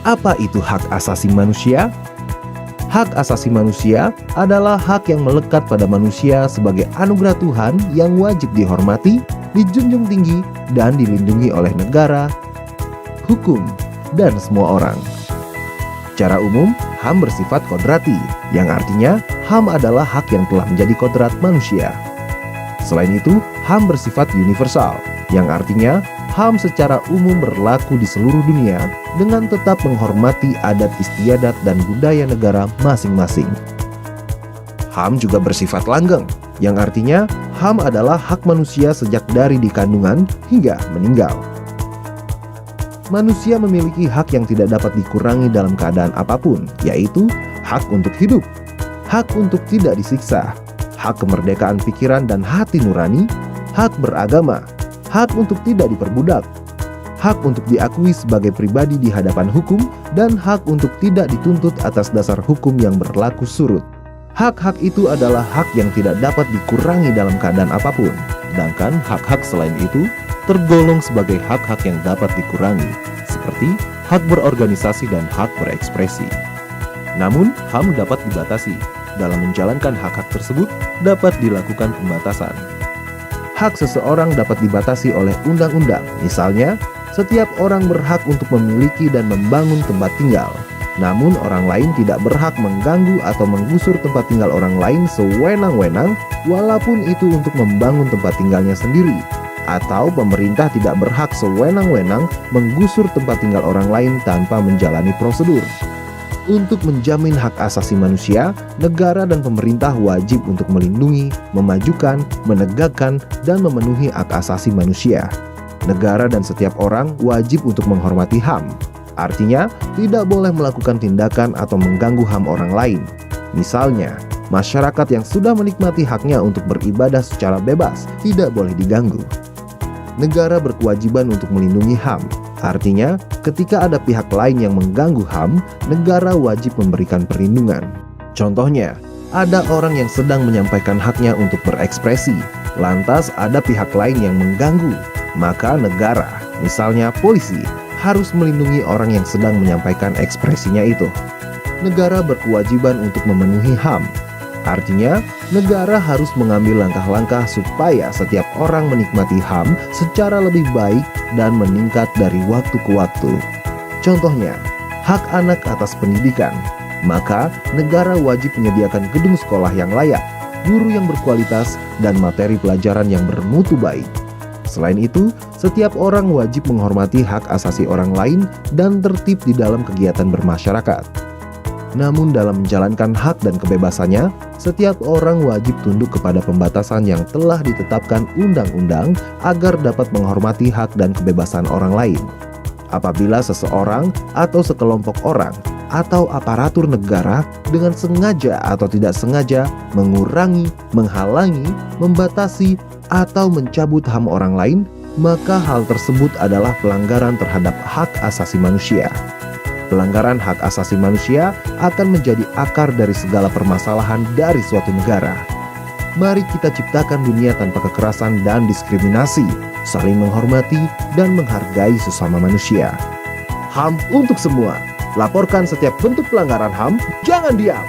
Apa itu hak asasi manusia? Hak asasi manusia adalah hak yang melekat pada manusia sebagai anugerah Tuhan yang wajib dihormati, dijunjung tinggi, dan dilindungi oleh negara, hukum, dan semua orang. Secara umum, HAM bersifat kodrati, yang artinya HAM adalah hak yang telah menjadi kodrat manusia. Selain itu, HAM bersifat universal, yang artinya HAM secara umum berlaku di seluruh dunia dengan tetap menghormati adat istiadat dan budaya negara masing-masing. HAM juga bersifat langgeng, yang artinya HAM adalah hak manusia sejak dari dikandungan hingga meninggal. Manusia memiliki hak yang tidak dapat dikurangi dalam keadaan apapun, yaitu hak untuk hidup, hak untuk tidak disiksa, hak kemerdekaan pikiran dan hati nurani, hak beragama, hak untuk tidak diperbudak, hak untuk diakui sebagai pribadi di hadapan hukum, dan hak untuk tidak dituntut atas dasar hukum yang berlaku surut. Hak-hak itu adalah hak yang tidak dapat dikurangi dalam keadaan apapun, sedangkan hak-hak selain itu tergolong sebagai hak-hak yang dapat dikurangi, seperti hak berorganisasi dan hak berekspresi. Namun, HAM dapat dibatasi. Dalam menjalankan hak-hak tersebut, dapat dilakukan pembatasan. Hak seseorang dapat dibatasi oleh undang-undang. Misalnya, setiap orang berhak untuk memiliki dan membangun tempat tinggal. Namun, orang lain tidak berhak mengganggu atau menggusur tempat tinggal orang lain sewenang-wenang, walaupun itu untuk membangun tempat tinggalnya sendiri. Atau pemerintah tidak berhak sewenang-wenang menggusur tempat tinggal orang lain tanpa menjalani prosedur. Untuk menjamin hak asasi manusia, negara dan pemerintah wajib untuk melindungi, memajukan, menegakkan, dan memenuhi hak asasi manusia. Negara dan setiap orang wajib untuk menghormati HAM. Artinya, tidak boleh melakukan tindakan atau mengganggu HAM orang lain. Misalnya, masyarakat yang sudah menikmati haknya untuk beribadah secara bebas tidak boleh diganggu. Negara berkewajiban untuk melindungi HAM. Artinya, ketika ada pihak lain yang mengganggu HAM, negara wajib memberikan perlindungan. Contohnya, ada orang yang sedang menyampaikan haknya untuk berekspresi, lantas ada pihak lain yang mengganggu, maka negara, misalnya polisi, harus melindungi orang yang sedang menyampaikan ekspresinya itu. Negara berkewajiban untuk memenuhi HAM. Artinya, negara harus mengambil langkah-langkah supaya setiap orang menikmati HAM secara lebih baik dan meningkat dari waktu ke waktu. Contohnya, hak anak atas pendidikan. Maka, negara wajib menyediakan gedung sekolah yang layak, guru yang berkualitas, dan materi pelajaran yang bermutu baik. Selain itu, setiap orang wajib menghormati hak asasi orang lain dan tertib di dalam kegiatan bermasyarakat. Namun dalam menjalankan hak dan kebebasannya, setiap orang wajib tunduk kepada pembatasan yang telah ditetapkan undang-undang agar dapat menghormati hak dan kebebasan orang lain. Apabila seseorang atau sekelompok orang atau aparatur negara dengan sengaja atau tidak sengaja mengurangi, menghalangi, membatasi, atau mencabut HAM orang lain, maka hal tersebut adalah pelanggaran terhadap hak asasi manusia. Pelanggaran hak asasi manusia akan menjadi akar dari segala permasalahan dari suatu negara. Mari kita ciptakan dunia tanpa kekerasan dan diskriminasi, saling menghormati dan menghargai sesama manusia. HAM untuk semua. Laporkan setiap bentuk pelanggaran HAM, jangan diam.